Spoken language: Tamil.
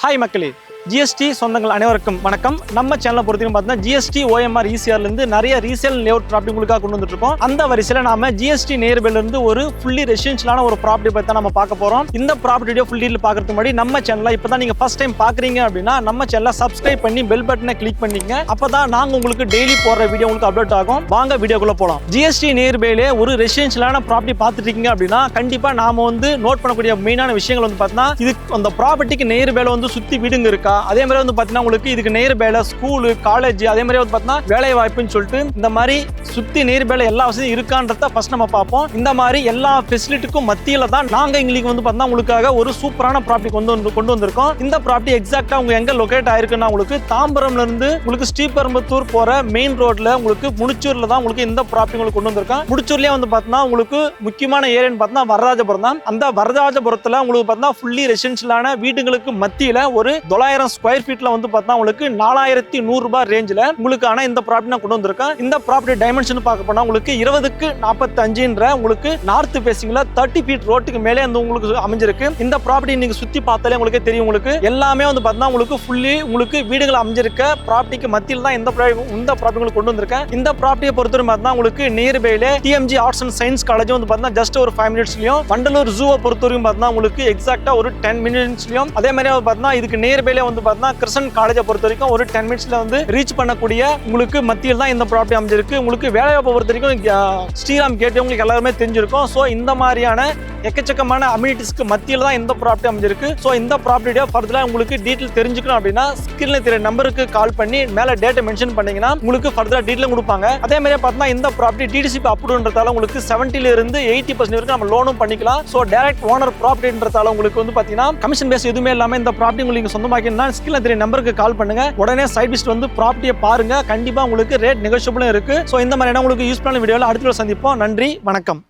ஹாய் மக்களே, ஜிஎஸ்டி சொந்தங்கள் அனைவருக்கும் வணக்கம். நம்ம சேனலை பொறுத்தவரைக்கும் பார்த்தீங்கன்னா ஜிஎஸ்டி ஓஎம்ஆர் இசிஆர்லேருந்து நிறைய ரீசேல் லேஅவுட் ப்ராப்பர்ட்டி உங்களுக்காக கொண்டு வந்துட்டு இருக்கோம். அந்த வரிசையில் நாம ஜிஎஸ்டி நேர்பேலேருந்து ஒரு ஃபுல்லி ரெசிடென்ஷியலான ஒரு ப்ராப்பர்ட்டி பற்றி தான் நம்ம பார்க்க போகிறோம். இந்த ப்ராப்பர்ட்டியோ ஃபுல் டீட்டெயில் பார்க்கறதுக்கு முன்னாடி நம்ம சேனலை இப்போ தான் நீங்கள் ஃபர்ஸ்ட் டைம் பார்க்குறீங்க அப்படின்னா நம்ம சேனலை சப்ஸ்கிரைப் பண்ணி பெல் பட்டனை கிளிக் பண்ணிங்க. அப்போ தான் நாங்கள் உங்களுக்கு டெய்லி போடுற வீடியோ உங்களுக்கு அப்டேட் ஆகும். வாங்க வீடியோக்குள்ளே போகலாம். ஜிஎஸ்டி நேர்பேலே ஒரு ரெசிடென்ஷியலான ப்ராப்பர்ட்டி பார்த்துட்டு இருக்கீங்க அப்படின்னா கண்டிப்பாக நாம நோட் பண்ணக்கூடிய மெயினான விஷயங்கள் பார்த்தீங்கன்னா இது அந்த ப்ராப்பர்ட்டிக்கு நேர்பேல சுற்றி வீடுங்க இருக்கா, அதே மாதிரி பார்த்தீங்கன்னா உங்களுக்கு இதுக்கு நேர்பேல ஸ்கூலு காலேஜ் அதே மாதிரி பார்த்தீங்கன்னா வேலை வாய்ப்புன்னு சொல்லிட்டு இந்த மாதிரி சுத்தி நேர்பேல எல்லா வசதியும் இருக்கான்றத ஃபர்ஸ்ட் நம்ம பார்ப்போம். இந்த மாதிரி எல்லா ஃபெசிலிட்டிக்கும் மத்தியில தான் நாங்க எங்களுக்கு பார்த்தீங்கன்னா உங்களுக்காக ஒரு சூப்பரான ப்ராப்பர்ட்டி கொண்டு வந்திருக்கோம். இந்த ப்ராப்பர்ட்டி எக்ஸாக்டா உங்க எங்க லொகேட் ஆயிருக்குன்னா உங்களுக்கு தாம்பரம்ல இருந்து உங்களுக்கு ஸ்ரீபெரும்புத்தூர் போற மெயின் ரோட்ல உங்களுக்கு முடிச்சூர்ல தான் உங்களுக்கு இந்த ப்ராப்பர்ட்டி உங்களுக்கு கொண்டு வந்திருக்கோம். முடிச்சூர்லயே பார்த்தீங்கன்னா உங்களுக்கு முக்கியமான ஏரியான்னு பார்த்தீங்கன்னா வரராஜபுரம் தான். அந்த வரராஜபுரத்துல உங்களுக்கு பார்த்தீங்கன்னா ஃபுல்லி ரெசிடென்ஷியலான வீடுகளுக்கு மத்தியில ஒரு 900 ஸ்கொயர் ஃபீட்ல பார்த்தா உங்களுக்கு 4100 ரூபாய் ரேஞ்சில உங்களுக்கான இந்த ப்ராப்பர்ட்டி நான் கொண்டு வந்திருக்கேன். இந்த ப்ராப்பர்ட்டி டைமென்ஷன் பார்க்க போனா உங்களுக்கு 20க்கு 45ன்ற உங்களுக்கு நார்த் ஃபேசிங்ல 30 ஃபீட் ரோட்டுக்கு மேலே உங்களுக்கு அமைஞ்சிருக்கு. இந்த ப்ராப்பர்ட்டி நீங்க சுத்தி பார்த்தாலே உங்களுக்கு தெரியும். உங்களுக்கு எல்லாமே பார்த்தா உங்களுக்கு ஃபுல்லி உங்களுக்கு வீடுகள் அமைஞ்சிருக்க ப்ராப்பர்ட்டிக்கு மத்தியில் தான் இந்த ப்ராப்பர்ட்டி கொண்டு வந்திருக்கேன். இந்த ப்ராப்பர்ட்டியை பொறுத்தவரை பார்த்தா உங்களுக்கு நியர்பைல TMG arts and science college பார்த்தா ஜஸ்ட் ஒரு 5 மினிட்ஸ்லயும், வண்டலூர் ஜூவை பொறுத்தவரைக்கும் பார்த்தா உங்களுக்கு எக்ஸாக்டா ஒரு 10 மினிட்ஸ்லயும், அதே மாதிரி பார்த்தா இதுக்கு நியர்பைல பார்த்தா கிருஷ்ணன் காலேஜை பொறுத்த வரைக்கும் ஒரு 10 மினிட்ஸ்ல ரீச் பண்ணக்கூடிய உங்களுக்கு மத்தியில் தான் இந்த ப்ராப்பர்ட்டி அமைஞ்சிருக்கு. உங்களுக்கு வேலைவாய்ப்பை பொறுத்த வரைக்கும் ஸ்ரீராம் கேட் உங்களுக்கு எல்லாருமே தெரிஞ்சிருக்கும். ஸோ இந்த மாதிரியான எக்கச்சக்கமான அம்யூனிட்டிஸ்க்கு மத்தியில் தான் இந்த ப்ராப்பர்ட்டி அமைஞ்சிருக்கு. ஸோ இந்த ப்ராப்பர்ட்டியோட ஃபர்தரா உங்களுக்கு டீட்டெயில் தெரிஞ்சுக்கணும் அப்படின்னா ஸ்கிரீன்ல தெரிய நம்பருக்கு கால் பண்ணி மேல டேட்டை மென்ஷன் பண்ணீங்கன்னா உங்களுக்கு ஃபர்தரா டீட்டெயில் கொடுப்பாங்க. அதே மாதிரி பார்த்தா இந்த ப்ராப்பர்ட்டி டிடிசிபி அப்ரூவ்ன்றதால உங்களுக்கு 70ல இருந்து 80% வரைக்கும் நம்ம லோனும் பண்ணிக்கலாம். ஸோ டைரக்ட் ஓனர் ப்ராப்பர்ட்டின்றதால உங்களுக்கு பார்த்தீங்கன்னா கமிஷன் பேஸ் எதுவுமே இல்லாம இந்த ப்ராப்பர்ட்டி உங்களுக்கு சொந்தமாக்கினா ஸ்கிரீன்ல தெரிய நம்பருக்கு கால் பண்ணுங்க. உடனே சைட் விசிட் ப்ராப்பர்ட்டியை பாருங்க. கண்டிப்பா உங்களுக்கு ரேட் நெகோஷியபிளும் இருக்கு. ஸோ இந்த மாதிரி உங்களுக்கு யூஸ்ஃபுல்லான வீடியோவில் அடுத்த சந்திப்போம். நன்றி, வணக்கம்.